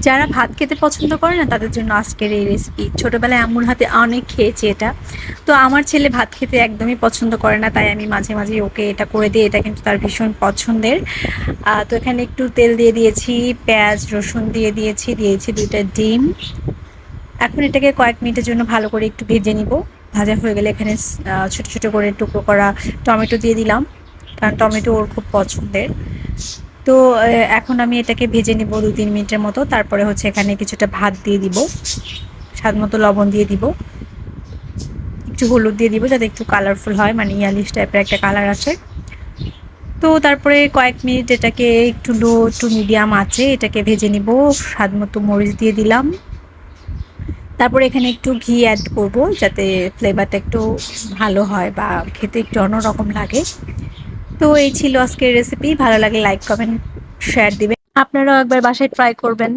যারা ভাত খেতে পছন্দ করে না তাদের জন্য আজকের এই রেসিপি। ছোটবেলায় আম্মুর হাতে অনেক খেয়েছি এটা। তো আমার ছেলে ভাত খেতে একদমই পছন্দ করে না, তাই আমি মাঝে মাঝে ওকে এটা করে দিই। এটা কিন্তু তার ভীষণ পছন্দের। তো এখানে একটু তেল দিয়ে দিয়েছি, পেঁয়াজ রসুন দিয়ে দিয়েছি 2টা ডিম। এখন এটাকে কয়েক মিনিটের জন্য ভালো করে একটু ভেজে নিব। ভাজা হয়ে গেলে এখানে ছোট ছোট করে টুকরো করা টমেটো দিয়ে দিলাম, কারণ টমেটো ওর খুব পছন্দের। তো এখন আমি এটাকে ভেজে নিব 2-3 মিনিটের মতো। তারপরে হচ্ছে এখানে কিছুটা ভাত দিয়ে দিব, স্বাদ মতো লবণ দিয়ে দিব, একটু হলুদ দিয়ে দিব যাতে একটু কালারফুল হয়, মানে ইয়ালিশ টাইপের একটা কালার আসে। তো তারপরে কয়েক মিনিট এটাকে একটু লো টু মিডিয়াম আঁচে এটাকে ভেজে নিব। স্বাদ মতো মরিচ দিয়ে দিলাম। তারপরে এখানে একটু ঘি অ্যাড করব যাতে ফ্লেভারটা একটু ভালো হয় বা খেতে একটু অন্যরকম লাগে। তো এই ছিল আজকের রেসিপি। ভালো লাগলে লাইক কমেন্ট শেয়ার দিবেন। আপনারাও একবার বাসায় ট্রাই করবেন।